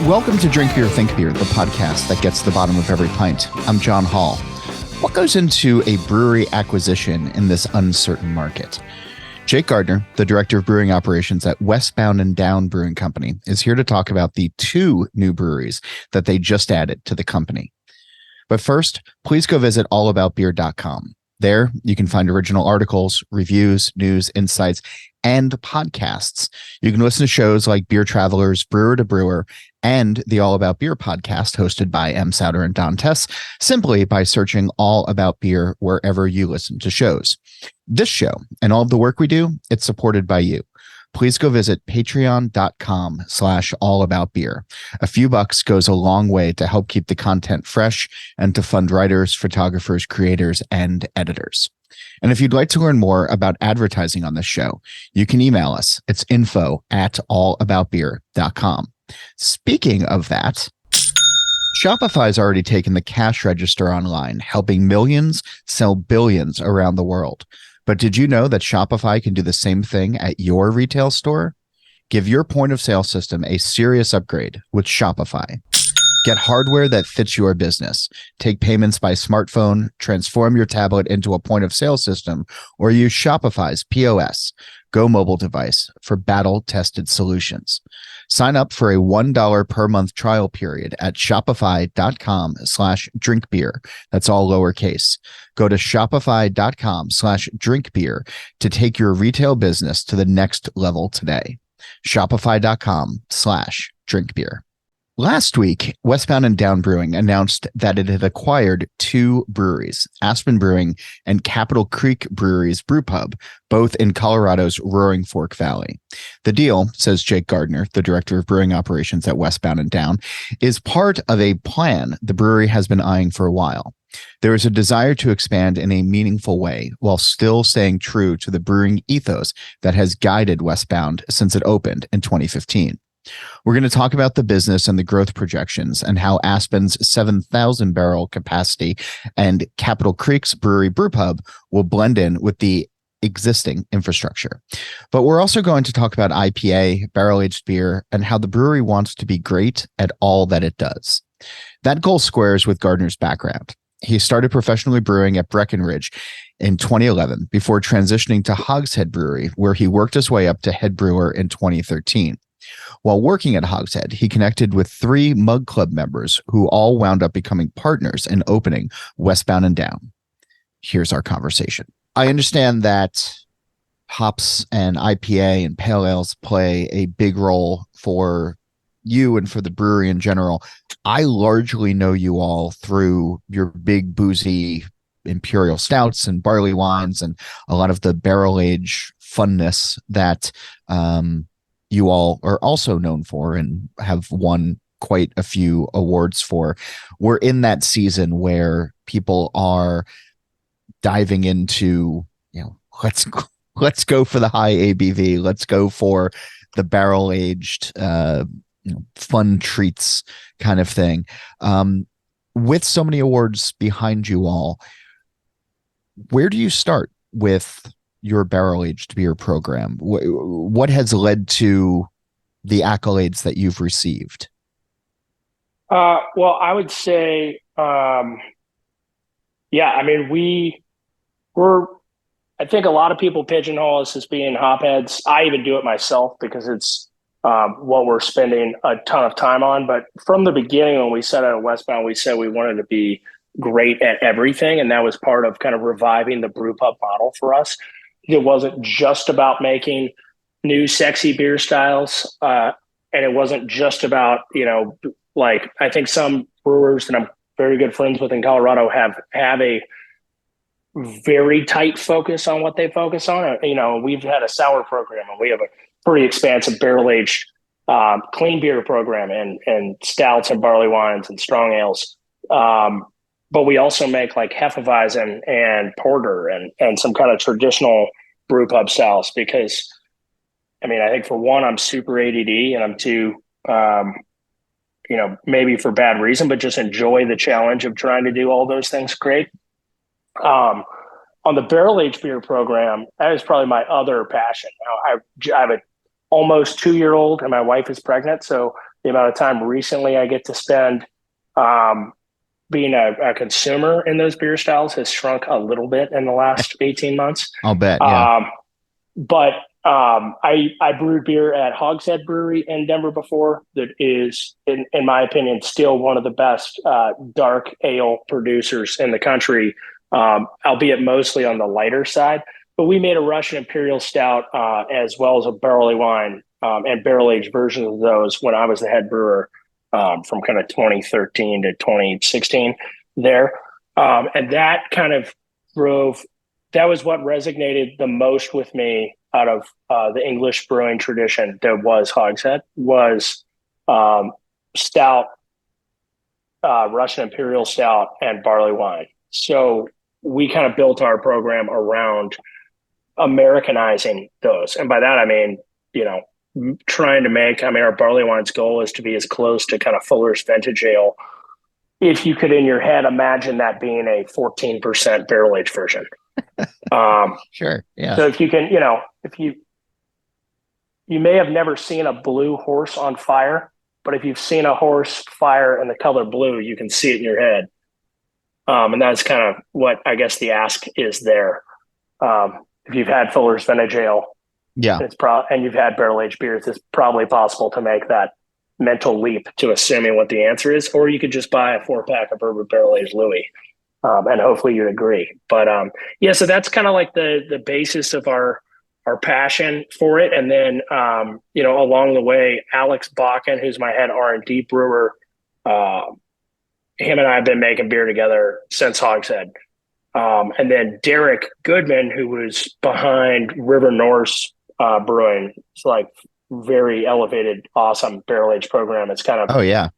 Welcome to Drink Beer, Think Beer, the podcast that gets to the bottom of every pint. I'm John Hall. What goes into a brewery acquisition in this uncertain market? Jake Gardner, the Director of Brewing Operations at Westbound and Down Brewing Company, is here to talk about the 2 new breweries that they just added to the company. But first, please go visit allaboutbeer.com. There, you can find original articles, reviews, news, insights, and podcasts. You can listen to shows like Beer Travelers, Brewer to Brewer, and the All About Beer podcast hosted by M. Souter and Don Tess, simply by searching All About Beer wherever you listen to shows. This show and all of the work we do, it's supported by you. Please go visit patreon.com/allaboutbeer. A few bucks goes a long way to help keep the content fresh and to fund writers, photographers, creators, and editors. And if you'd like to learn more about advertising on this show, you can email us. It's info@allaboutbeer.com. Speaking of that, Shopify's already taken the cash register online, helping millions sell billions around the world. But did you know that Shopify can do the same thing at your retail store? Give your point of sale system a serious upgrade with Shopify. Get hardware that fits your business. Take payments by smartphone, transform your tablet into a point of sale system, or use Shopify's POS, Go mobile device for battle-tested solutions. Sign up for a $1 per month trial period at shopify.com/drinkbeer. That's all lowercase. Go to shopify.com/drinkbeer to take your retail business to the next level today. Shopify.com/drinkbeer. Last week, Westbound and Down Brewing announced that it had acquired 2 breweries, Aspen Brewing and Capitol Creek Brewery's brewpub, both in Colorado's Roaring Fork Valley. The deal, says Jake Gardner, the Director of Brewing Operations at Westbound and Down, is part of a plan the brewery has been eyeing for a while. There is a desire to expand in a meaningful way while still staying true to the brewing ethos that has guided Westbound since it opened in 2015. We're going to talk about the business and the growth projections and how Aspen's 7,000 barrel capacity and Capitol Creek's brewery brewpub will blend in with the existing infrastructure. But we're also going to talk about IPA, barrel-aged beer, and how the brewery wants to be great at all that it does. That goal squares with Gardner's background. He started professionally brewing at Breckenridge in 2011 before transitioning to Hogshead Brewery, where he worked his way up to head brewer in 2013. While working at Hogshead, he connected with 3 Mug Club members who all wound up becoming partners in opening Westbound and Down. Here's our conversation. I understand that hops and IPA and pale ales play a big role for you and for the brewery in general. I largely know you all through your big boozy imperial stouts and barley wines and a lot of the barrel age funness that you all are also known for and have won quite a few awards for. We're in that season where people are diving into, let's go for the high ABV. Let's go for the barrel aged, fun treats kind of thing. With so many awards behind you all, where do you start with your barrel-aged beer program? What has led to the accolades that you've received? Well, I would say, we're, I think a lot of people pigeonhole us as being hopheads. I even do it myself because it's what we're spending a ton of time on. But from the beginning, when we set out at Westbound, we said we wanted to be great at everything. And that was part of kind of reviving the brewpub model for us. It wasn't just about making new sexy beer styles. And it wasn't just about, I think some brewers that I'm very good friends with in Colorado have a very tight focus on what they focus on. We've had a sour program and we have a pretty expansive barrel-aged clean beer program and stouts and barley wines and strong ales. But we also make like Hefeweizen and porter and some kind of traditional brew pub styles because, I think for one, I'm super ADD and I'm too, maybe for bad reason, but just enjoy the challenge of trying to do all those things great. On the barrel-aged beer program, that is probably my other passion. I have an almost 2-year-old and my wife is pregnant. So the amount of time recently I get to spend being a consumer in those beer styles has shrunk a little bit in the last 18 months. I'll bet. Yeah. But I brewed beer at Hogshead Brewery in Denver before. That is, in my opinion, still one of the best dark ale producers in the country, albeit mostly on the lighter side. But we made a Russian Imperial Stout as well as a barley wine and barrel aged versions of those when I was the head brewer from kind of 2013 to 2016 there. And that kind of drove, that was what resonated the most with me out of the English brewing tradition that was Hogshead, was stout, Russian Imperial Stout, and barley wine. So we kind of built our program around Americanizing those. And by that, I mean, trying to make, our barley wine's goal is to be as close to kind of Fuller's Vintage Ale. If you could in your head imagine that being a 14% barrel aged version. Sure. Yeah. So if you can, if you may have never seen a blue horse on fire, but if you've seen a horse fire in the color blue, you can see it in your head. And that's kind of what I guess the ask is there. If you've had Fuller's Vintage Ale, yeah, and you've had barrel aged beers, it's probably possible to make that mental leap to assuming what the answer is, or you could just buy a 4-pack of bourbon barrel aged Louis, and hopefully you'd agree. But so that's kind of like the basis of our passion for it. And then along the way, Alex Bakken, who's my head R&D brewer, him and I have been making beer together since Hogshead. And then Derek Goodman, who was behind River Norse Brewing, it's like very elevated, awesome barrel age program. It's kind of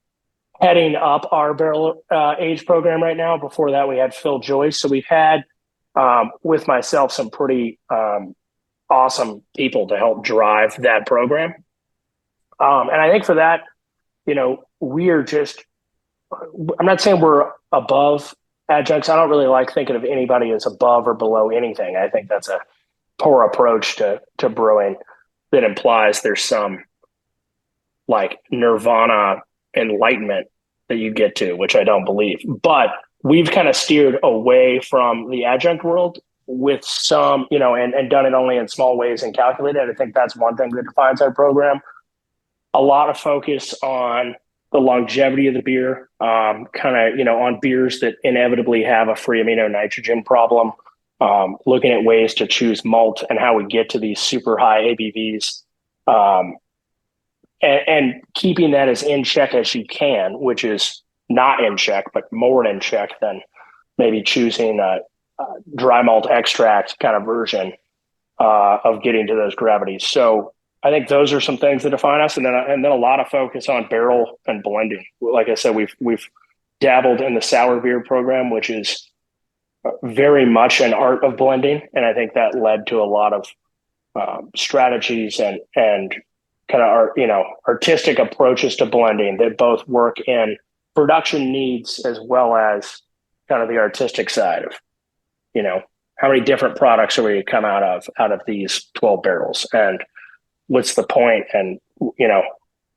heading up our barrel age program right now. Before that, we had Phil Joyce. So we've had with myself some pretty awesome people to help drive that program. And I think for that, we are just, I'm not saying we're above adjuncts. I don't really like thinking of anybody as above or below anything. I think that's a poor approach to brewing that implies there's some like nirvana enlightenment that you get to, which I don't believe. But we've kind of steered away from the adjunct world with some, and done it only in small ways and calculated. I think that's one thing that defines our program. A lot of focus on the longevity of the beer, kind of, on beers that inevitably have a free amino nitrogen problem, looking at ways to choose malt and how we get to these super high ABVs, and keeping that as in check as you can, which is not in check, but more in check than maybe choosing a dry malt extract kind of version of getting to those gravities. So I think those are some things that define us, and then a lot of focus on barrel and blending. Like I said, we've dabbled in the sour beer program, which is very much an art of blending, and I think that led to a lot of strategies and kind of artistic approaches to blending that both work in production needs as well as kind of the artistic side of, how many different products are we come out of these 12 barrels, and what's the point? And,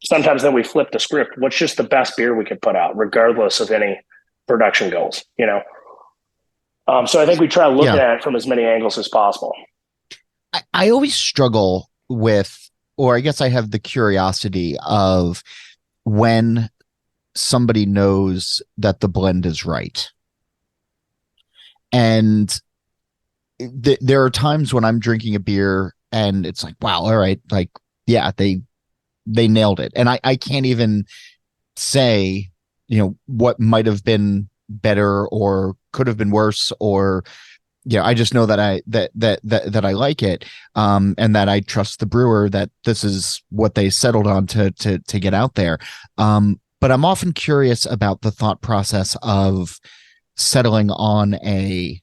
sometimes then we flip the script. What's just the best beer we could put out, regardless of any production goals, So I think we try to look at it from as many angles as possible. I always struggle with, or I guess I have the curiosity of when somebody knows that the blend is right. And there are times when I'm drinking a beer and it's like, wow, all right. Like, yeah, they nailed it. And I can't even say, what might have been better or could have been worse, or, I just know that I like it. And that I trust the brewer that this is what they settled on to get out there. But I'm often curious about the thought process of settling on a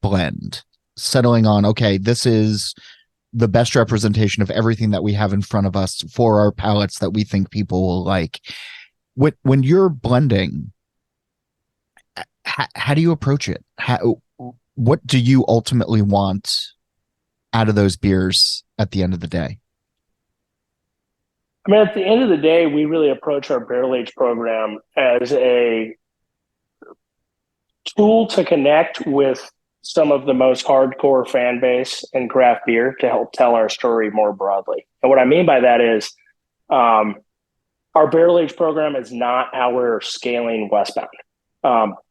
blend, settling on, okay, this is the best representation of everything that we have in front of us for our palates that we think people will like. When you're blending, how do you approach it? What do you ultimately want out of those beers at the end of the day? I mean, at the end of the day, we really approach our barrel age program as a tool to connect with some of the most hardcore fan base in craft beer to help tell our story more broadly. And what I mean by that is, um, our barrel age program is not how we're scaling Westbound.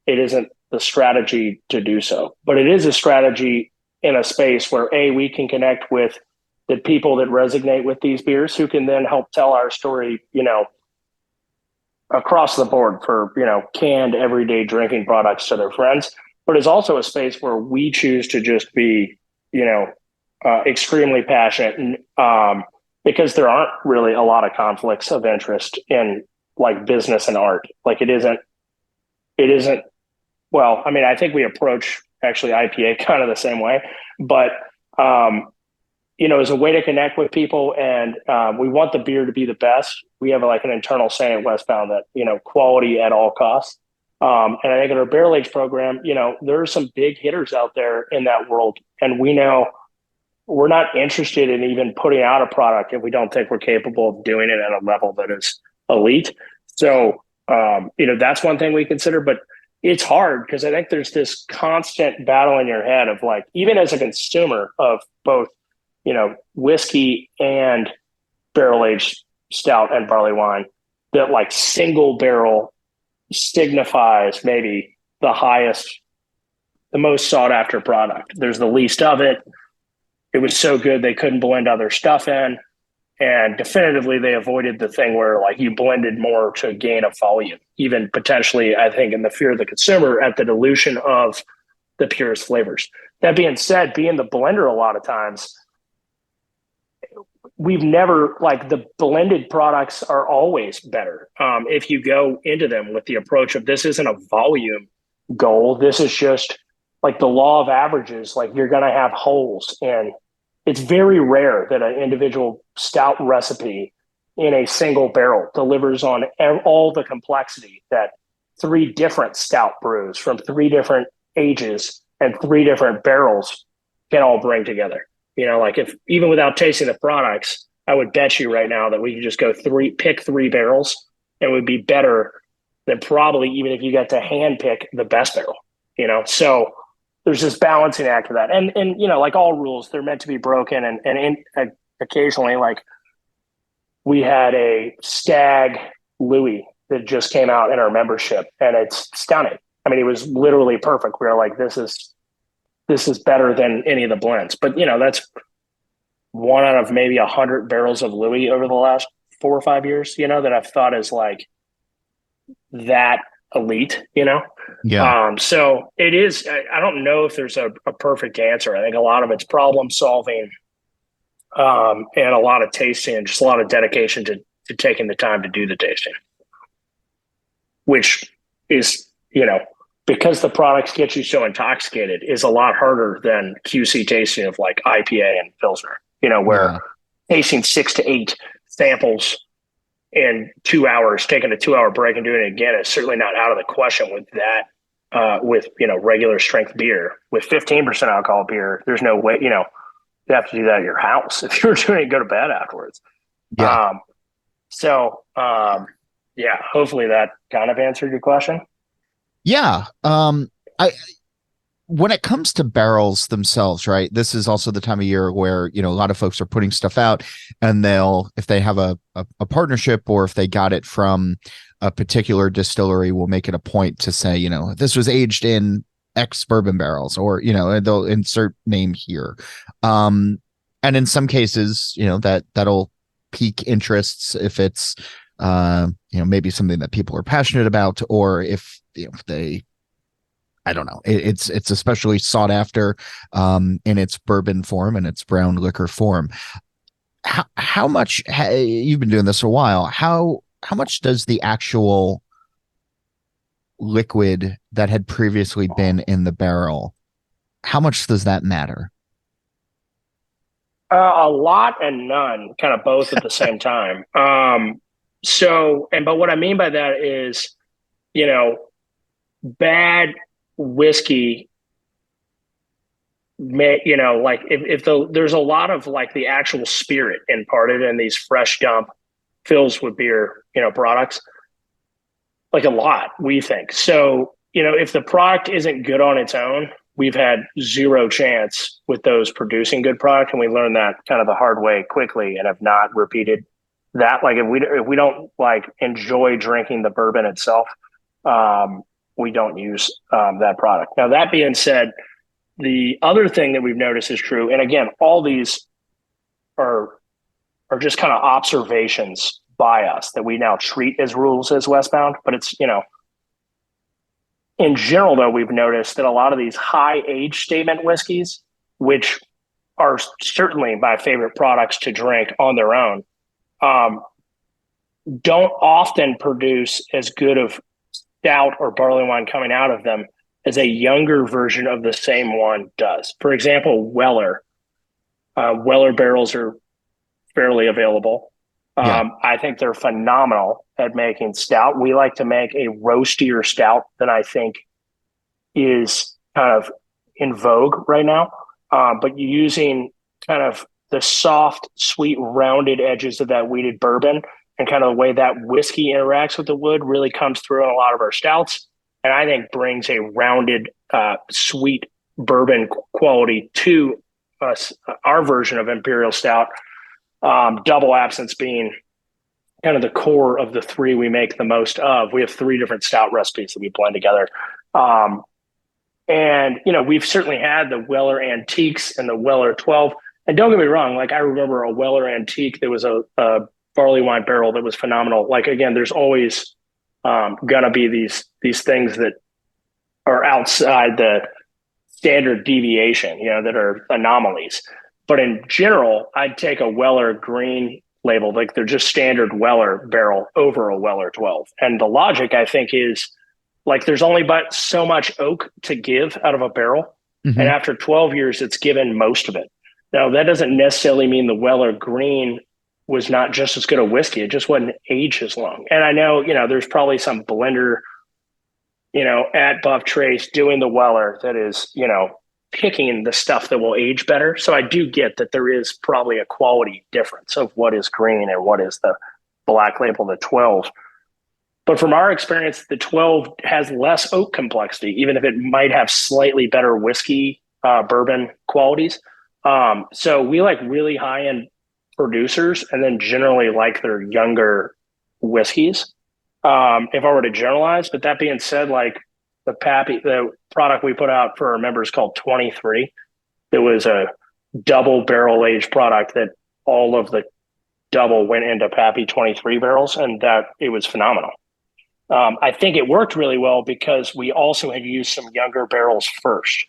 It isn't the strategy to do so, but it is a strategy in a space where we can connect with the people that resonate with these beers, who can then help tell our story, across the board for, canned everyday drinking products to their friends. But it's also a space where we choose to just be, extremely passionate, and because there aren't really a lot of conflicts of interest in like business and art. Like it isn't, well, I mean, I think we approach actually IPA kind of the same way, but, as a way to connect with people, and we want the beer to be the best. We have like an internal saying at Westbound that, quality at all costs. And I think in our barrel age program, there are some big hitters out there in that world. And we know we're not interested in even putting out a product if we don't think we're capable of doing it at a level that is elite. So, that's one thing we consider, but it's hard because I think there's this constant battle in your head of like, even as a consumer of both, whiskey and barrel aged stout and barley wine, that like single barrel signifies maybe the highest, the most sought after product. There's the least of it. It was so good they couldn't blend other stuff in. And definitively, they avoided the thing where like you blended more to gain a volume, even potentially, I think, in the fear of the consumer at the dilution of the purest flavors. That being said, being the blender a lot of times, we've never, like, the blended products are always better. If you go into them with the approach of this isn't a volume goal, this is just like the law of averages, like you're going to have holes. And it's very rare that an individual stout recipe in a single barrel delivers on all the complexity that three different stout brews from three different ages and three different barrels can all bring together. Like if even without tasting the products, I would bet you right now that we could just pick three barrels and it would be better than probably even if you got to hand pick the best barrel, So there's this balancing act of that. And like all rules, they're meant to be broken. And occasionally, like we had a Stag Louis that just came out in our membership, and it's stunning. I mean, it was literally perfect. We were like, this is better than any of the blends. But, that's one out of maybe 100 barrels of Louis over the last 4 or 5 years, that I've thought is like that elite, Yeah. So it is, I don't know if there's a perfect answer. I think a lot of it's problem solving, and a lot of tasting and just a lot of dedication to taking the time to do the tasting, which is, because the products get you so intoxicated, is a lot harder than QC tasting of like IPA and Pilsner, where tasting 6 to 8 samples in 2 hours, taking a 2-hour break and doing it again is certainly not out of the question with that, with, regular strength beer. With 15% alcohol beer, there's no way, you have to do that at your house if you're doing it, go to bed afterwards. Yeah. Yeah, hopefully that kind of answered your question. Yeah. I when it comes to barrels themselves, right? This is also the time of year where, a lot of folks are putting stuff out, and if they have a partnership, or if they got it from a particular distillery, will make it a point to say, this was aged in X bourbon barrels, or, they'll insert name here. And in some cases, that'll pique interests if it's, maybe something that people are passionate about, or if, they, I don't know, it's especially sought after in its bourbon form and its brown liquor form. How much you've been doing this for a while? How much does the actual liquid that had previously been in the barrel, how much does that matter? A lot and none, kind of both at the same time. But what I mean by that is, bad whiskey like if there's a lot of like the actual spirit imparted in these fresh dump fills with beer, products, like a lot, we think. So, if the product isn't good on its own, we've had zero chance with those producing good product. And we learned that kind of the hard way quickly and have not repeated that. Like if we don't like enjoy drinking the bourbon itself, we don't use that product. Now, that being said, the other thing that we've noticed is true. And again, all these are just kind of observations by us that we now treat as rules as Westbound. But it's, in general, though, we've noticed that a lot of these high age statement whiskeys, which are certainly my favorite products to drink on their own, don't often produce as good of stout or barley wine coming out of them as a younger version of the same one does. For example, Weller. Weller barrels are fairly available. Yeah. I think they're phenomenal at making stout. We like to make a roastier stout than I think is kind of in vogue right now. But using kind of the soft, sweet, rounded edges of that wheated bourbon and kind of the way that whiskey interacts with the wood really comes through in a lot of our stouts. And I think brings a rounded, sweet bourbon quality to us, our version of Imperial Stout. Double absence being kind of the core of the three we make the most of. We have three different stout recipes that we blend together. And, we've certainly had the Weller Antiques and the Weller 12. And don't get me wrong, like I remember a Weller Antique that was a barley wine barrel that was phenomenal. Like, again, there's always going to be these things that are outside the standard deviation, that are anomalies. But in general, I'd take a Weller green label, like they're just standard Weller barrel over a Weller 12. And the logic, I think, is like there's only but so much oak to give out of a barrel. Mm-hmm. And after 12 years, it's given most of it. Now, that doesn't necessarily mean the Weller green was not just as good a whiskey. It just wasn't aged as long. And I know, there's probably some blender, at Buff Trace doing the Weller that is, picking the stuff that will age better. So I do get that there is probably a quality difference of what is green and what is the black label, the 12. But from our experience, the 12 has less oak complexity, even if it might have slightly better whiskey, bourbon qualities. So we like really high-end producers and then generally like their younger whiskeys. If I were to generalize, but that being said, like the product we put out for our members called 23, it was a double barrel aged product that all of the double went into Pappy 23 barrels, and that it was phenomenal. I think it worked really well because we also had used some younger barrels first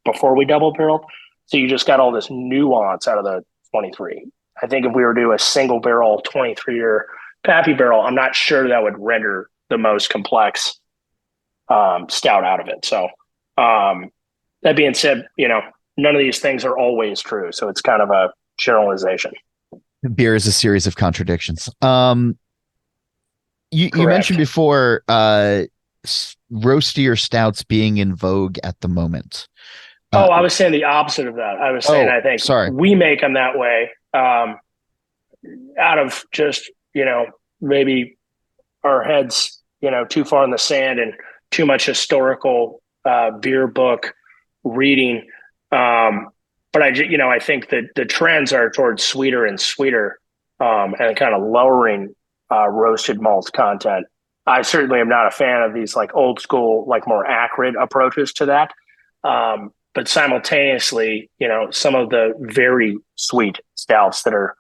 before we double barreled. So you just got all this nuance out of the 23. I think if we were to do a single barrel 23 or Pappy barrel, I'm not sure that would render the most complex stout out of it. So that being said, none of these things are always true. So it's kind of a generalization. Beer is a series of contradictions. You mentioned before roastier stouts being in vogue at the moment. I was saying the opposite of that. I was saying I think we make them that way out of just, maybe our heads, too far in the sand and too much historical beer book reading. But I think that the trends are towards sweeter and sweeter and kind of lowering roasted malt content. I certainly am not a fan of these like old school, like more acrid approaches to that. But simultaneously, some of the very sweet stouts that are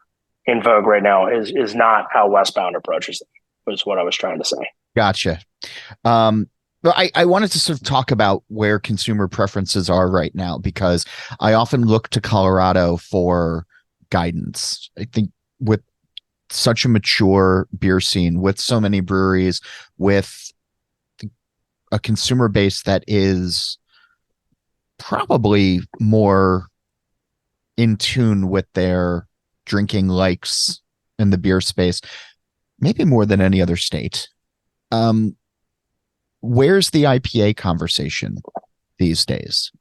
in vogue right now is not how Westbound approaches them, was what I was trying to say. Gotcha. I wanted to sort of talk about where consumer preferences are right now, because I often look to Colorado for guidance. I think with such a mature beer scene, with so many breweries, with a consumer base that is probably more in tune with their drinking likes in the beer space, maybe more than any other state. Where's the IPA conversation these days?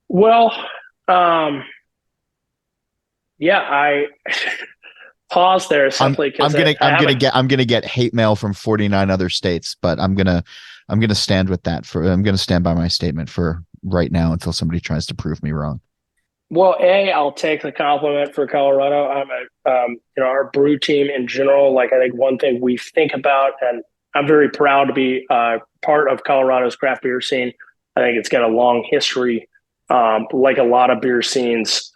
Well, pause there I'm simply I'm because gonna I'm gonna get I'm gonna get hate mail from 49 other states, but I'm gonna stand with that I'm gonna stand by my statement for right now until somebody tries to prove me wrong. Well, I'll take the compliment for Colorado. Our brew team in general, like I think one thing we think about, and I'm very proud to be part of Colorado's craft beer scene. I think it's got a long history, like a lot of beer scenes,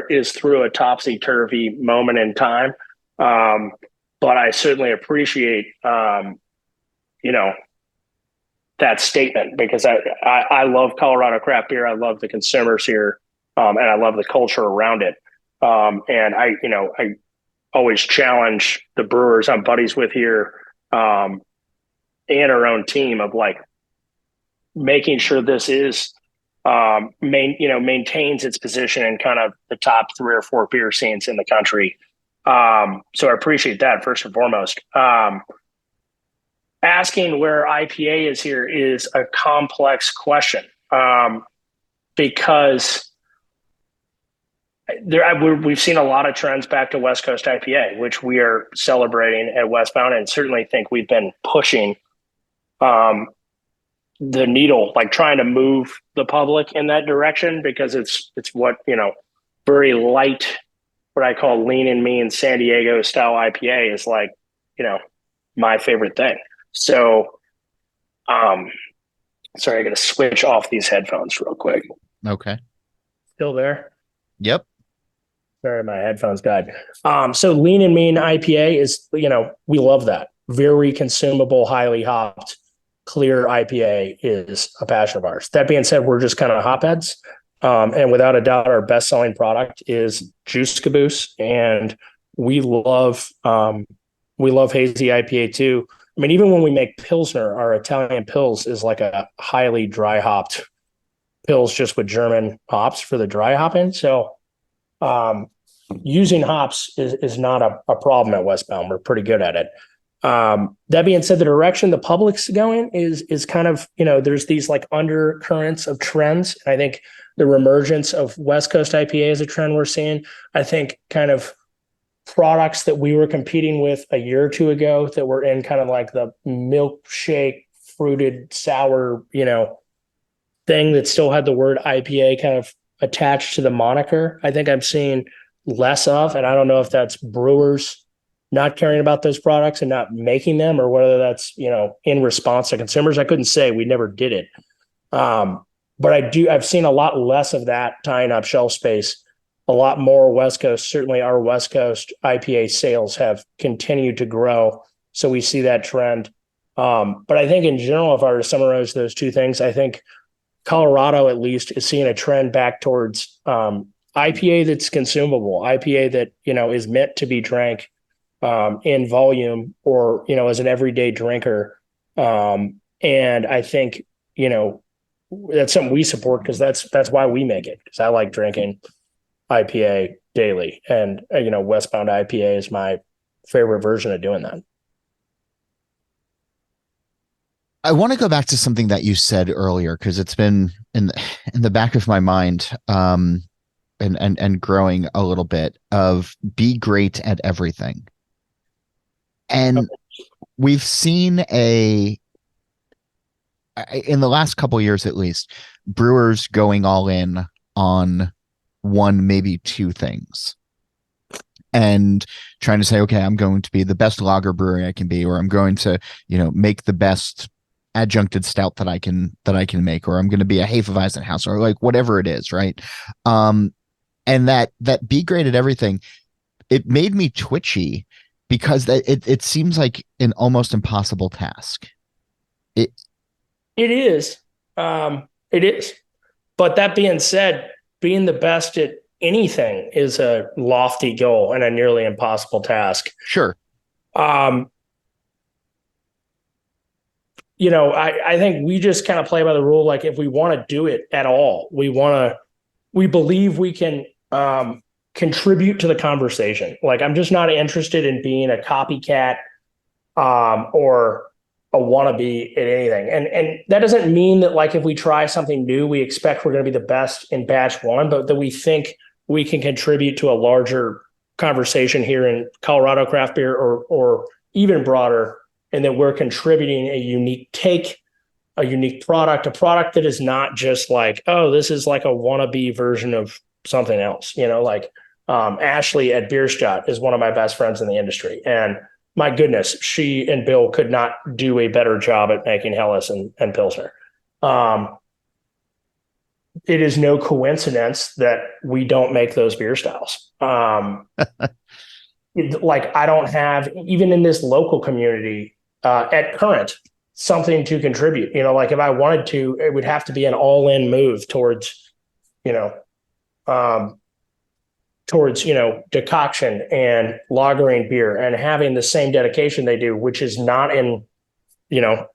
is through a topsy-turvy moment in time. Um, but I certainly appreciate, you know, that statement because I love Colorado craft beer. I love the consumers here, and I love the culture around it. And I always challenge the brewers I'm buddies with here, and our own team of like making sure this is maintains its position in kind of the top 3 or 4 beer scenes in the country. So I appreciate that first and foremost. Asking where IPA is here is a complex question, because we've seen a lot of trends back to West Coast IPA, which we are celebrating at Westbound, and certainly think we've been pushing the needle, like trying to move the public in that direction because it's what very light, what I call lean and mean San Diego style IPA is like my favorite thing. So, sorry, I got to switch off these headphones real quick. Okay. Still there? Yep. Sorry, my headphones died. So lean and mean IPA is, we love that. Very consumable, highly hopped, clear IPA is a passion of ours. That being said, we're just kind of hopheads. And without a doubt, our best-selling product is Juice Caboose, and we love hazy IPA too. I mean, even when we make Pilsner, our Italian Pils is like a highly dry hopped Pils just with German hops for the dry hopping. So using hops is not a problem at Westbound. We're pretty good at it. That being said, the direction the public's going is kind of, there's these like undercurrents of trends. And I think the reemergence of West Coast IPA is a trend we're seeing. I think kind of products that we were competing with a year or two ago that were in kind of like the milkshake, fruited, sour, thing that still had the word IPA kind of attached to the moniker. I think I'm seeing less of, and I don't know if that's brewers not caring about those products and not making them, or whether that's, in response to consumers. I couldn't say, we never did it. But I've seen a lot less of that tying up shelf space, a lot more West Coast. Certainly our West Coast IPA sales have continued to grow. So we see that trend. But I think in general, if I were to summarize those two things, I think Colorado at least is seeing a trend back towards IPA that's consumable, IPA that, is meant to be drank in volume or, as an everyday drinker. And I think, that's something we support because that's why we make it, because I like drinking IPA daily. And, Westbound IPA is my favorite version of doing that. I want to go back to something that you said earlier, because it's been in the back of my mind, and growing a little bit, of be great at everything. And we've seen in the last couple of years, at least, brewers going all in on one, maybe two things, and trying to say, okay, I'm going to be the best lager brewery I can be, or I'm going to, make the best adjuncted stout that I can make, or I'm going to be a Hefeweizenhouse, or like whatever it is. Right. And that be great at everything, it made me twitchy, because it seems like an almost impossible task. It is. It is. But that being said, being the best at anything is a lofty goal and a nearly impossible task. Sure. I think we just kind of play by the rule. Like, if we want to do it at all, we believe we can contribute to the conversation. Like, I'm just not interested in being a copycat or a wannabe at anything. And that doesn't mean that, like, if we try something new, we expect we're going to be the best in batch one, but that we think we can contribute to a larger conversation here in Colorado craft beer, or even broader, and that we're contributing a unique take, a unique product, a product that is not just like, oh, this is like a wannabe version of something else. Like Ashley at Beershot is one of my best friends in the industry. And my goodness, she and Bill could not do a better job at making Helles and Pilsner. It is no coincidence that we don't make those beer styles. Like I don't have, even in this local community at Current, something to contribute. Like if I wanted to, it would have to be an all-in move towards decoction and lagering beer and having the same dedication they do, which is not in the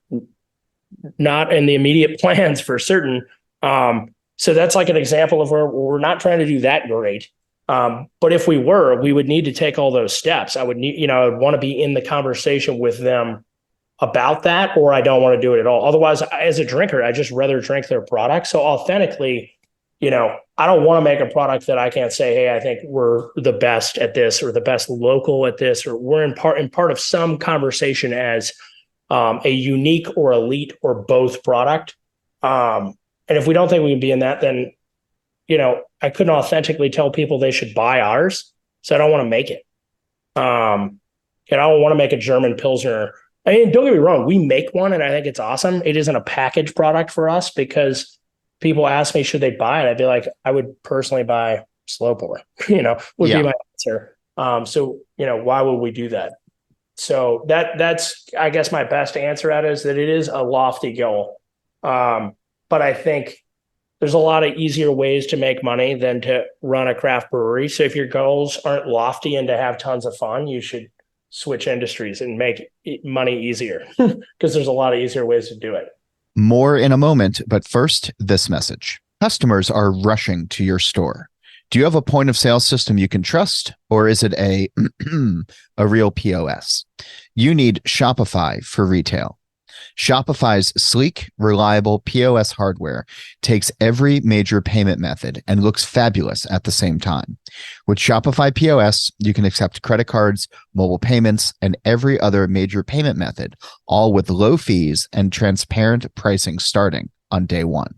immediate plans for certain. So that's like an example of where we're not trying to do that great. But if we were, we would need to take all those steps. I would want to be in the conversation with them about that, or I don't want to do it at all. Otherwise, as a drinker, I just rather drink their product. So authentically, I don't want to make a product that I can't say, hey, I think we're the best at this, or the best local at this, or we're in part of some conversation as a unique or elite or both product. And if we don't think we can be in that, then, I couldn't authentically tell people they should buy ours. So I don't want to make it. I don't want to make a German Pilsner. I mean, don't get me wrong. We make one and I think it's awesome. It isn't a package product for us because people ask me, should they buy it? I'd be like, I would personally buy slow pour, would be my answer. So, why would we do that? So that's, I guess my best answer at it is that it is a lofty goal. But I think there's a lot of easier ways to make money than to run a craft brewery. So if your goals aren't lofty and to have tons of fun, you should switch industries and make money easier because there's a lot of easier ways to do it. More in a moment, but first, this message. Customers are rushing to your store. Do you have a point of sale system you can trust, or is it a real POS? You need Shopify for retail. Shopify's sleek, reliable POS hardware takes every major payment method and looks fabulous at the same time. With Shopify POS, you can accept credit cards, mobile payments, and every other major payment method, all with low fees and transparent pricing starting on day one.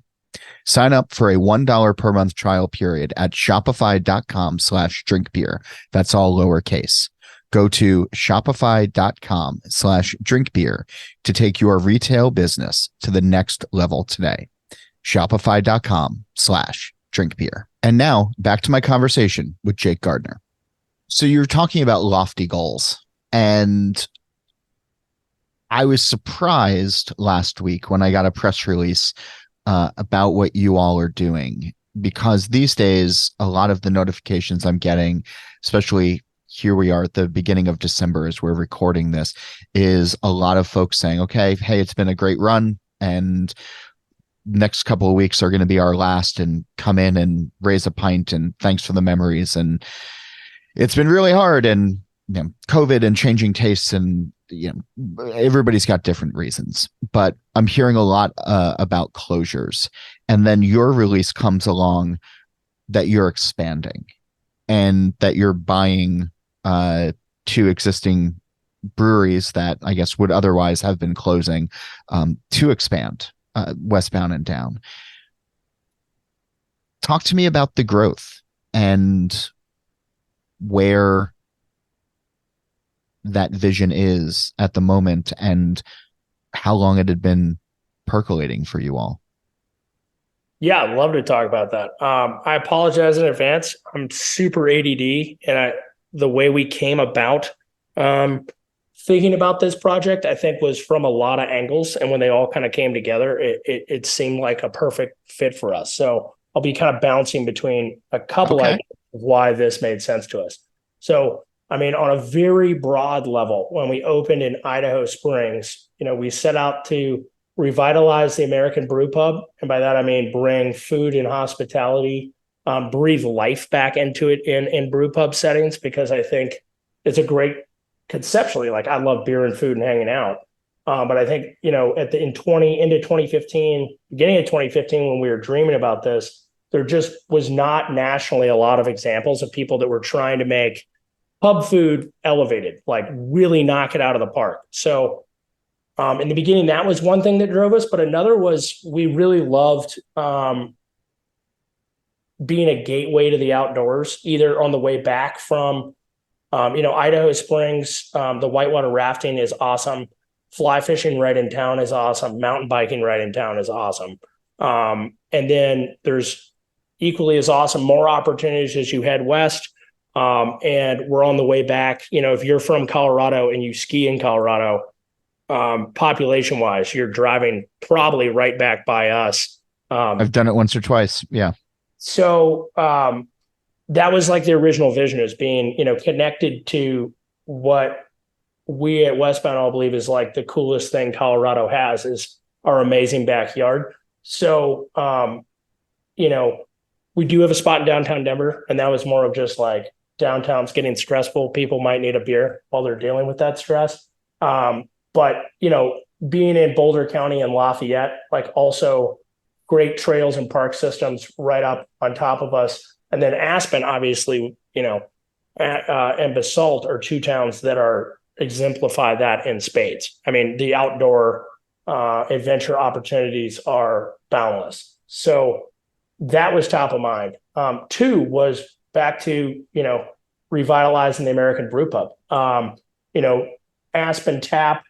Sign up for a $1 per month trial period at shopify.com/drinkbeer. That's all lowercase. Go to shopify.com/drinkbeer to take your retail business to the next level today. Shopify.com/drinkbeer. And now back to my conversation with Jake Gardner. So you're talking about lofty goals, and I was surprised last week when I got a press release about what you all are doing, because these days, a lot of the notifications I'm getting, especially here we are at the beginning of December as we're recording this, is a lot of folks saying, okay, hey, it's been a great run and next couple of weeks are going to be our last, and come in and raise a pint and thanks for the memories. And it's been really hard, and COVID and changing tastes, and everybody's got different reasons, but I'm hearing a lot about closures. And then your release comes along that you're expanding and that you're buying two existing breweries that I guess would otherwise have been closing to expand Westbound and Down. Talk to me about the growth and where that vision is at the moment and how long it had been percolating for you all. Yeah, I'd love to talk about that. I apologize in advance. I'm super ADD, and the way we came about thinking about this project, I think, was from a lot of angles. And when they all kind of came together, it seemed like a perfect fit for us. So I'll be kind of bouncing between a couple ideas of why this made sense to us. So, I mean, on a very broad level, when we opened in Idaho Springs, we set out to revitalize the American brew pub. And by that, I mean, bring food and hospitality, breathe life back into it in brew pub settings, because I think it's a great conceptually, like I love beer and food and hanging out. But I think, into 2015, beginning of 2015, when we were dreaming about this, there just was not nationally a lot of examples of people that were trying to make pub food elevated, like really knock it out of the park. So in the beginning, that was one thing that drove us, but another was we really loved being a gateway to the outdoors, either on the way back from, Idaho Springs. The whitewater rafting is awesome. Fly fishing right in town is awesome. Mountain biking right in town is awesome. And then there's equally as awesome more opportunities as you head west. And we're on the way back. If you're from Colorado and you ski in Colorado, population wise, you're driving probably right back by us. I've done it once or twice. Yeah. So that was like the original vision, is being, connected to what we at Westbound all believe is like the coolest thing Colorado has, is our amazing backyard. So, we do have a spot in downtown Denver, and that was more of just like downtown's getting stressful. People might need a beer while they're dealing with that stress. But, being in Boulder County and Lafayette, like also great trails and park systems right up on top of us. And then Aspen, obviously, and Basalt are two towns that are exemplify that in spades. I mean, the outdoor adventure opportunities are boundless. So that was top of mind. Two was back to, revitalizing the American brewpub. Aspen Tap,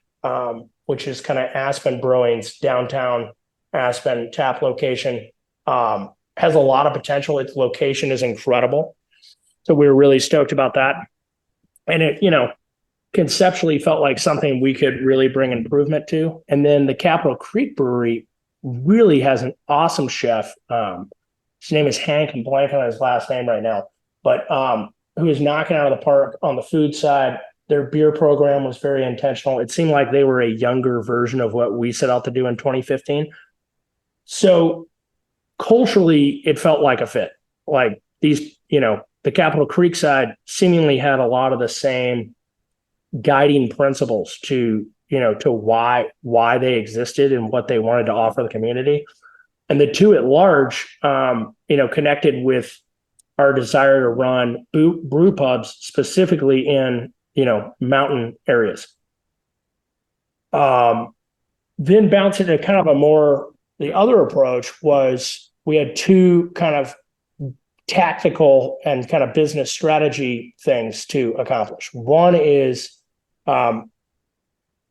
which is kind of Aspen Brewing's downtown Aspen tap location, has a lot of potential. Its location is incredible. So we were really stoked about that. And it, conceptually felt like something we could really bring improvement to. And then the Capitol Creek Brewery really has an awesome chef. His name is Hank. I'm blanking on his last name right now, but who is knocking out of the park on the food side. Their beer program was very intentional. It seemed like they were a younger version of what we set out to do in 2015. So culturally, it felt like a fit. Like these, the Capitol Creek side seemingly had a lot of the same guiding principles to why they existed and what they wanted to offer the community. And the two at large, connected with our desire to run brew pubs specifically in, mountain areas. Then bouncing to kind of the other approach was we had two kind of tactical and kind of business strategy things to accomplish. One is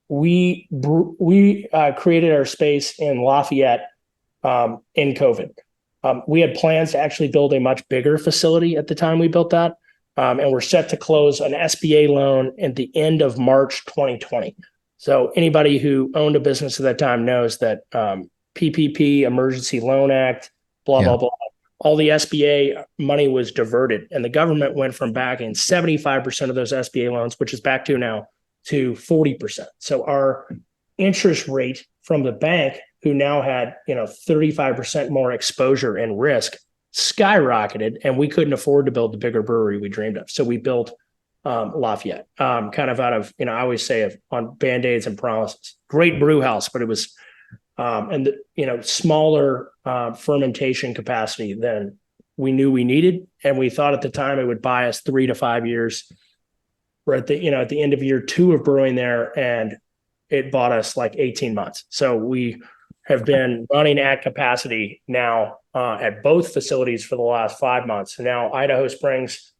we created our space in Lafayette in COVID. We had plans to actually build a much bigger facility at the time we built that, and we're set to close an SBA loan at the end of March 2020. So anybody who owned a business at that time knows that PPP, Emergency Loan Act, blah, blah, blah. All the SBA money was diverted, and the government went from backing 75% of those SBA loans, which is back to now, to 40%. So our interest rate from the bank, who now had 35% more exposure and risk, skyrocketed, and we couldn't afford to build the bigger brewery we dreamed of. So we built Lafayette, kind of out of, I always say on Band-Aids and promises. Great brew house, but it was smaller fermentation capacity than we knew we needed, and we thought at the time it would buy us 3 to 5 years. We're at the end of year 2 of brewing there, and it bought us like 18 months. So we have been running at capacity now at both facilities for the last 5 months. And now Idaho Springs,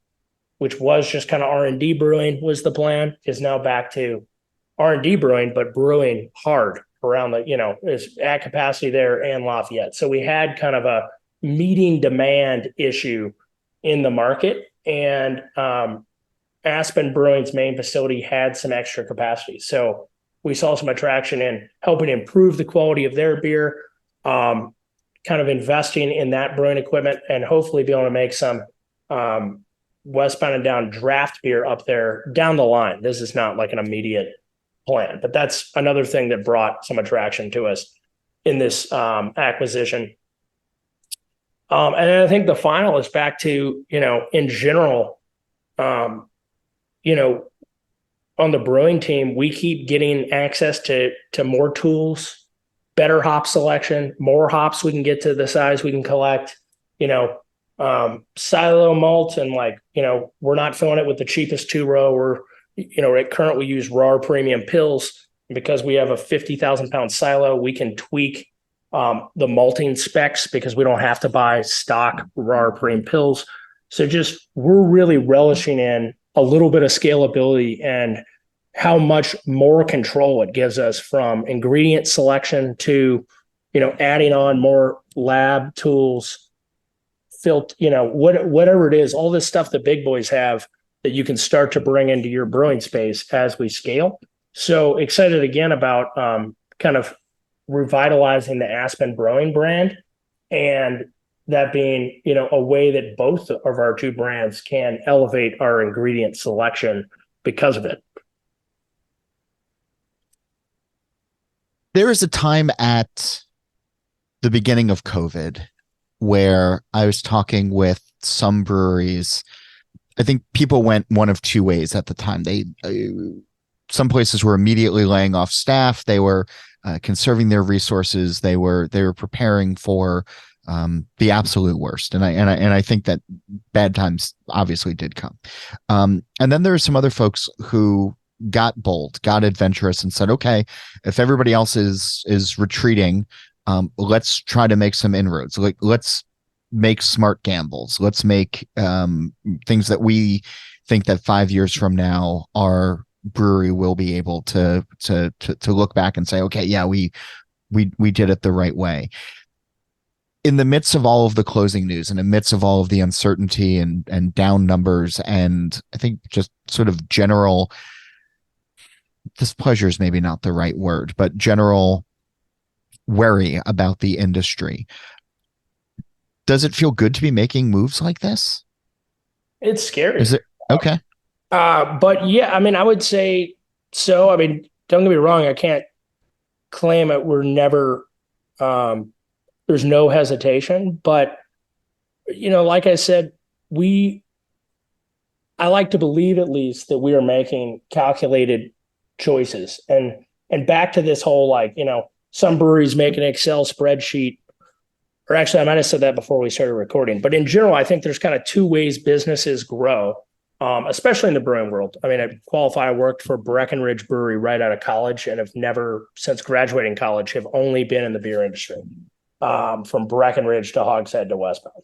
which was just kind of R&D brewing was the plan, is now back to R&D brewing, but brewing hard around is at capacity there, and Lafayette. So we had kind of a meeting demand issue in the market, and Aspen Brewing's main facility had some extra capacity. So we saw some attraction in helping improve the quality of their beer, kind of investing in that brewing equipment, and hopefully be able to make some Westbound and Down draft beer up there down the line. This is not like an immediate plan, but that's another thing that brought some attraction to us in this acquisition. And then I think the final is back to, in general, on the brewing team, we keep getting access to more tools, better hop selection, more hops we can get to the size we can collect, silo malt, and we're not filling it with the cheapest 2-row. We're, at current we use raw premium pills. Because we have a 50,000 pound silo, we can tweak the malting specs because we don't have to buy stock raw premium pills. So just we're really relishing in a little bit of scalability and how much more control it gives us from ingredient selection to, adding on more lab tools, whatever it is, all this stuff the big boys have that you can start to bring into your brewing space as we scale. So excited again about kind of revitalizing the Aspen Brewing brand, and that being, a way that both of our two brands can elevate our ingredient selection because of it. There was a time at the beginning of COVID where I was talking with some breweries. I think people went one of two ways at the time. Some places were immediately laying off staff. They were conserving their resources. They were preparing for the absolute worst. And I think that bad times obviously did come. And then there are some other folks who got bold, got adventurous, and said, okay, if everybody else is retreating, let's try to make some inroads. Let's make smart gambles. Let's make things that we think that 5 years from now our brewery will be able to look back and say, okay, yeah, we did it the right way. In the midst of all of the closing news, in the midst of all of the uncertainty and down numbers, and I think just sort of general displeasure is maybe not the right word, but general worry about the industry. Does it feel good to be making moves like this? It's scary. Is it okay? But yeah, I mean, I would say so. I mean, don't get me wrong. I can't claim it. We're never, there's no hesitation, but like I said, I like to believe at least that we are making calculated choices, and back to this whole, some breweries make an Excel spreadsheet, or actually I might've said that before we started recording, but in general, I think there's kind of two ways businesses grow. Especially in the brewing world. I mean, I worked for Breckenridge Brewery right out of college, and have never, since graduating college, have only been in the beer industry, from Breckenridge to Hogshead to Westbound.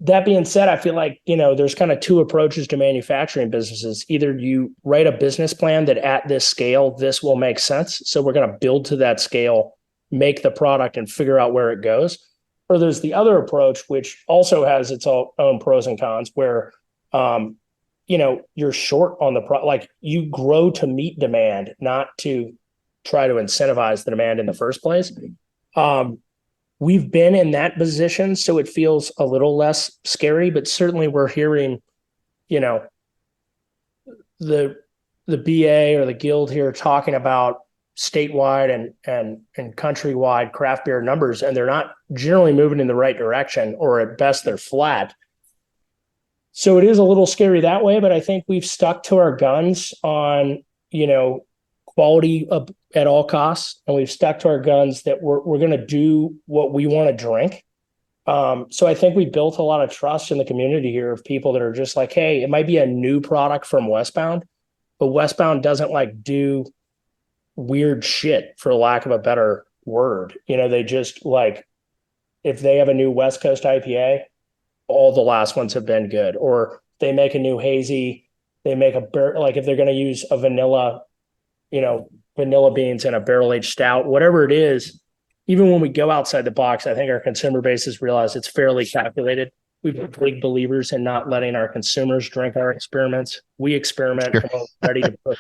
That being said, I feel like, there's kind of two approaches to manufacturing businesses. Either you write a business plan that at this scale, this will make sense. So we're going to build to that scale, make the product, and figure out where it goes. Or there's the other approach, which also has its own pros and cons, where, you're short on the you grow to meet demand, not to try to incentivize the demand in the first place. We've been in that position, so it feels a little less scary, but certainly we're hearing, the BA or the guild here talking about statewide and countrywide craft beer numbers, and they're not generally moving in the right direction, or at best they're flat. So it is a little scary that way, but I think we've stuck to our guns on, quality at all costs, and we've stuck to our guns that we're going to do what we want to drink. So I think we built a lot of trust in the community here of people that are just like, hey, it might be a new product from Westbound, but Westbound doesn't do weird shit, for lack of a better word. They just if they have a new West Coast IPA, all the last ones have been good. Or they make a new hazy, they make if they're going to use a vanilla beans in a barrel aged stout, whatever it is. Even when we go outside the box, I think our consumer base has realized it's fairly calculated. We've been big believers in not letting our consumers drink our experiments. We experiment, sure, and we're ready to put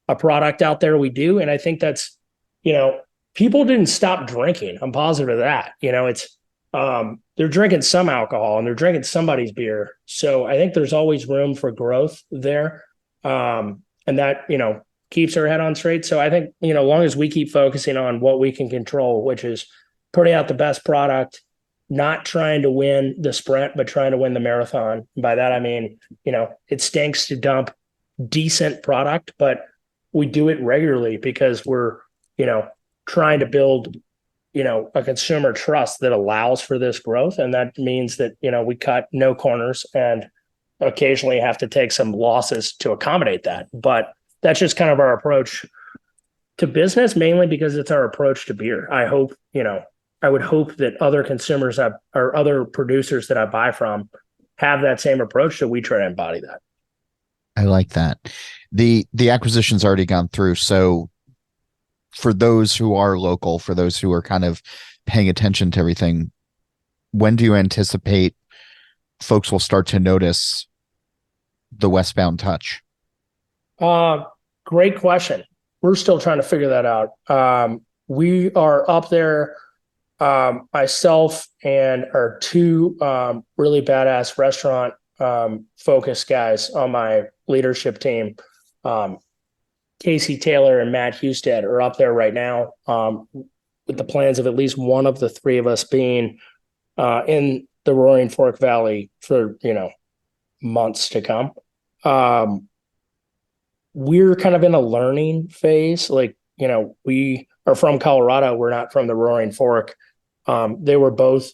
a product out there. We do. And I think that's, people didn't stop drinking. I'm positive of that. It's, they're drinking some alcohol and they're drinking somebody's beer. So I think there's always room for growth there. And that, keeps our head on straight. So I think, as long as we keep focusing on what we can control, which is putting out the best product, not trying to win the sprint, but trying to win the marathon. And by that, I mean, it stinks to dump decent product, but we do it regularly because we're, trying to build a consumer trust that allows for this growth. And that means that, we cut no corners and occasionally have to take some losses to accommodate that. But that's just kind of our approach to business, mainly because it's our approach to beer. I would hope that other consumers or other producers that I buy from have that same approach. So we try to embody that. I like that. The acquisition's already gone through. So for those who are local, for those who are kind of paying attention to everything, when do you anticipate folks will start to notice the Westbound touch? Great question. We're still trying to figure that out. We are up there, myself and our two really badass restaurant focused guys on my leadership team. Casey Taylor and Matt Husted are up there right now, with the plans of at least one of the three of us being in the Roaring Fork Valley for months to come. We're kind of in a learning phase. We are from Colorado. We're not from the Roaring Fork. They were both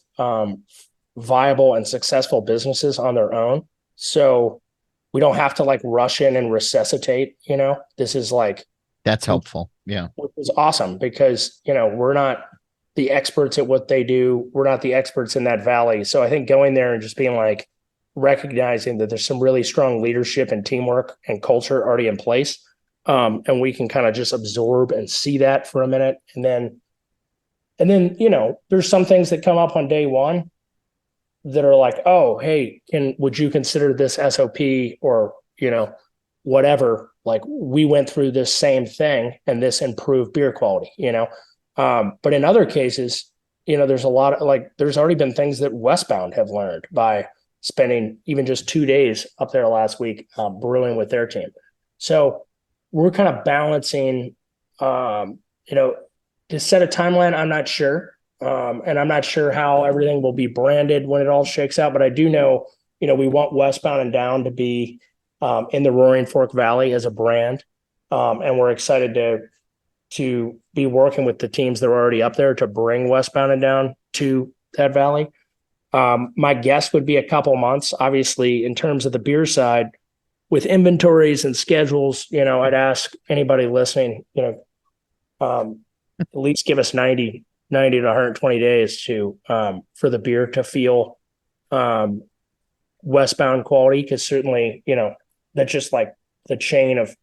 viable and successful businesses on their own. So we don't have to rush in and resuscitate, this is that's helpful. Yeah. Which is awesome because, we're not the experts at what they do. We're not the experts in that valley. So I think going there and just being recognizing that there's some really strong leadership and teamwork and culture already in place. And we can kind of just absorb and see that for a minute. And then, there's some things that come up on day one that are oh, hey, would you consider this SOP or, whatever, we went through this same thing and this improved beer quality, but in other cases, there's a lot of there's already been things that Westbound have learned by spending even just 2 days up there last week, brewing with their team. So we're kind of balancing, to set a timeline. I'm not sure. And I'm not sure how everything will be branded when it all shakes out, but I do know, we want Westbound and Down to be in the Roaring Fork Valley as a brand. And we're excited to be working with the teams that are already up there to bring Westbound and Down to that valley. My guess would be a couple months. Obviously, in terms of the beer side, with inventories and schedules, I'd ask anybody listening, at least give us 90 to 120 days for the beer to feel Westbound quality, because certainly, that's just the chain of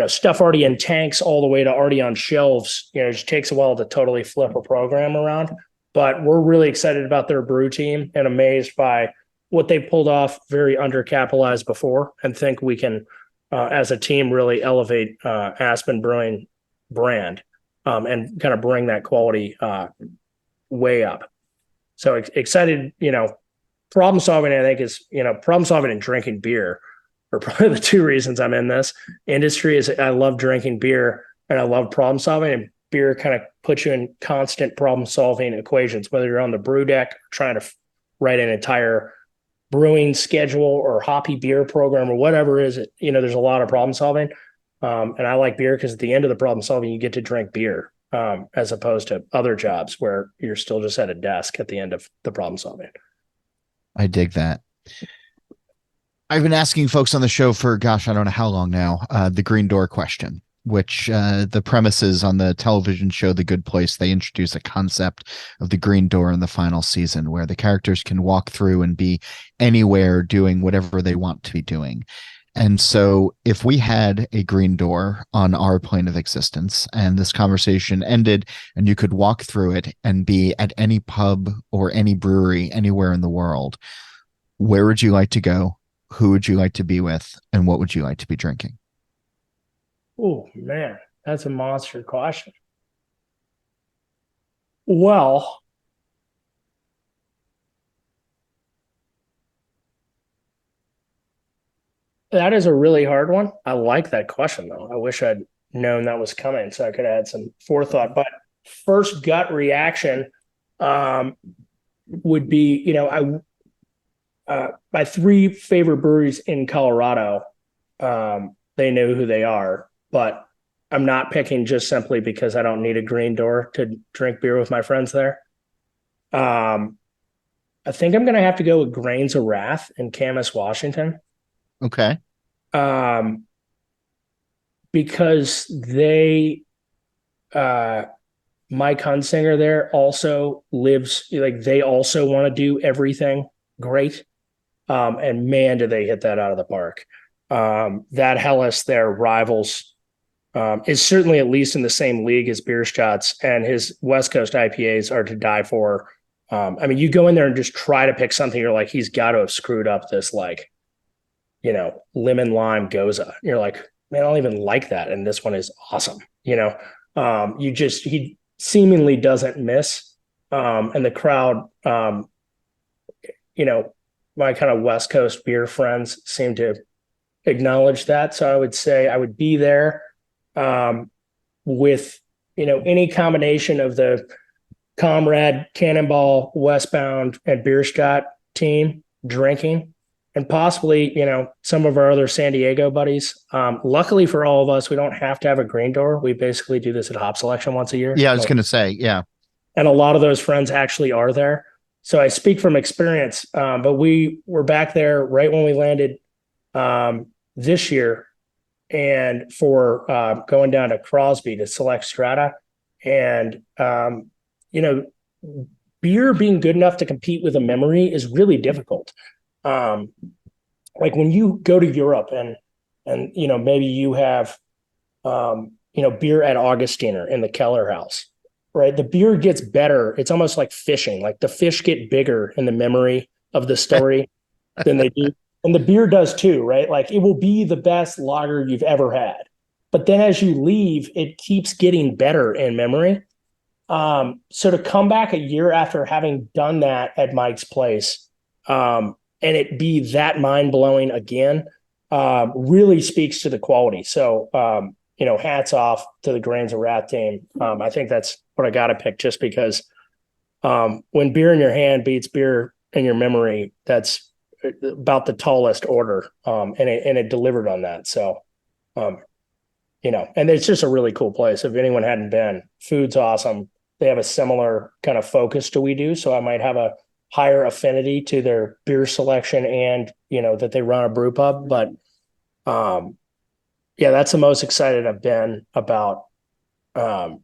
stuff already in tanks all the way to already on shelves. It just takes a while to totally flip a program around. But we're really excited about their brew team and amazed by what they pulled off, very undercapitalized before, and think we can, as a team, really elevate Aspen Brewing brand and kind of bring that quality way up. So excited, problem solving, I think, is, problem solving and drinking beer are probably the two reasons I'm in this industry. Is I love drinking beer and I love problem solving, and beer kind of puts you in constant problem solving equations, whether you're on the brew deck trying to write an entire brewing schedule or hoppy beer program or whatever it is. There's a lot of problem solving. And I like beer because at the end of the problem solving, you get to drink beer, as opposed to other jobs where you're still just at a desk at the end of the problem solving. I dig that. I've been asking folks on the show for, gosh, I don't know how long now, the green door question, which the premise is on the television show The Good Place. They introduce a concept of the green door in the final season where the characters can walk through and be anywhere doing whatever they want to be doing. And so if we had a green door on our plane of existence and this conversation ended and you could walk through it and be at any pub or any brewery anywhere in the world, where would you like to go? Who would you like to be with? And what would you like to be drinking? Oh, man, that's a monster question. Well, that is a really hard one. I like that question, though. I wish I'd known that was coming so I could add some forethought. But first gut reaction would be, my three favorite breweries in Colorado, they know who they are. But I'm not picking just simply because I don't need a green door to drink beer with my friends there. I think I'm going to have to go with Grains of Wrath in Camas, Washington. Okay. Because Mike Hunsinger there also lives, like, they also want to do everything great. And man, do they hit that out of the park. That Hellas, their rivals, is certainly at least in the same league as Beer Shots, and his West Coast IPAs are to die for. I mean, you go in there and just try to pick something, you're like, he's got to have screwed up this, like, lemon lime goza. You're like, man, I don't even like that, and this one is awesome. He seemingly doesn't miss, and the crowd, my kind of West Coast beer friends seem to acknowledge that. So I would say I would be there with, any combination of the Comrade, Cannonball, Westbound, and Beer Shot team drinking, and possibly, some of our other San Diego buddies. Luckily for all of us, we don't have to have a green door. We basically do this at Hop Selection once a year. Yeah, I was going to say, yeah. And a lot of those friends actually are there. So I speak from experience, but we were back there right when we landed this year, and for going down to Crosby to select strata. And, beer being good enough to compete with a memory is really difficult. Like when you go to Europe and maybe you have, beer at Augustiner in the Keller House, right? The beer gets better. It's almost like fishing. Like the fish get bigger in the memory of the story than they do. And the beer does too, right? Like it will be the best lager you've ever had. But then as you leave, it keeps getting better in memory. So to come back a year after having done that at Mike's place, and it be that mind-blowing again, really speaks to the quality. So, hats off to the Grains of Wrath team. I think that's what I got to pick, just because when beer in your hand beats beer in your memory, that's about the tallest order. And it delivered on that. So, and it's just a really cool place. If anyone hadn't been, food's awesome. They have a similar kind of focus to we do. So I might have a higher affinity to their beer selection and, that they run a brew pub. But that's the most excited I've been about. Hell,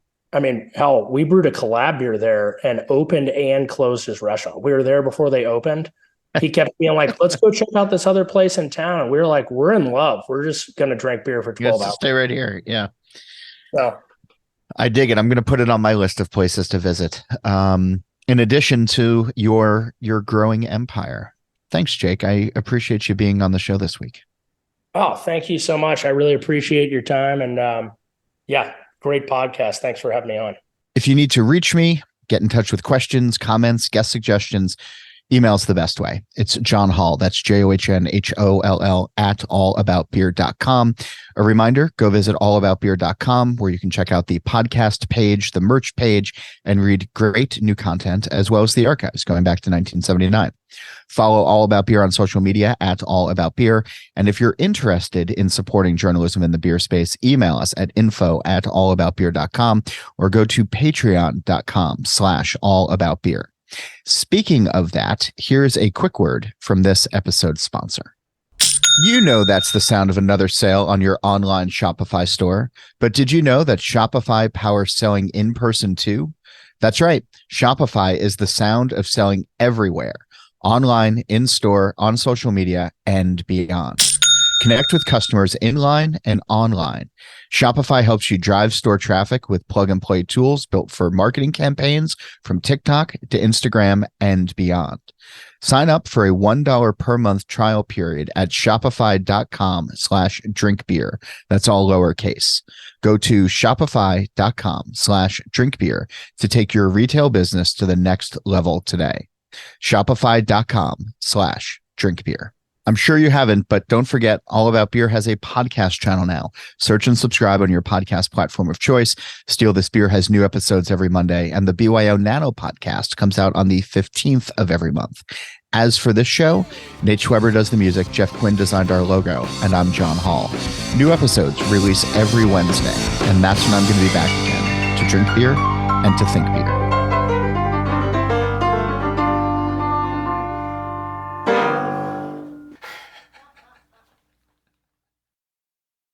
we brewed a collab beer there and opened and closed his restaurant. We were there before they opened. He kept being like, let's go check out this other place in town. And we were like, we're in love. We're just going to drink beer for 12 hours. Stay right here. Yeah. So I dig it. I'm going to put it on my list of places to visit. In addition to your growing empire. Thanks, Jake. I appreciate you being on the show this week. Oh, thank you so much. I really appreciate your time. And great podcast. Thanks for having me on. If you need to reach me, get in touch with questions, comments, guest suggestions, email's the best way. It's John Hall. That's JOHNHOLL at allaboutbeer.com. A reminder, go visit allaboutbeer.com, where you can check out the podcast page, the merch page, and read great new content, as well as the archives going back to 1979. Follow All About Beer on social media at All About Beer. And if you're interested in supporting journalism in the beer space, email us at info@allaboutbeer.com or go to patreon.com/allaboutbeer. Speaking of that, here's a quick word from this episode's sponsor. You know that's the sound of another sale on your online Shopify store. But did you know that Shopify powers selling in person too? That's right. Shopify is the sound of selling everywhere. Online, in-store, on social media, and beyond. Connect with customers in-line and online. Shopify helps you drive store traffic with plug-and-play tools built for marketing campaigns from TikTok to Instagram and beyond. Sign up for a $1 per month trial period at shopify.com/drinkbeer. That's all lowercase. Go to shopify.com/drinkbeer to take your retail business to the next level today. Shopify.com/drinkbeer. I'm sure you haven't, but don't forget, All About Beer has a podcast channel now. Search and subscribe on your podcast platform of choice. Steal This Beer has new episodes every Monday, and the BYO Nano podcast comes out on the 15th of every month. As for this show, Nate Schweber does the music, Jeff Quinn designed our logo, and I'm John Hall. New episodes release every Wednesday, and that's when I'm going to be back again to drink beer and to think beer.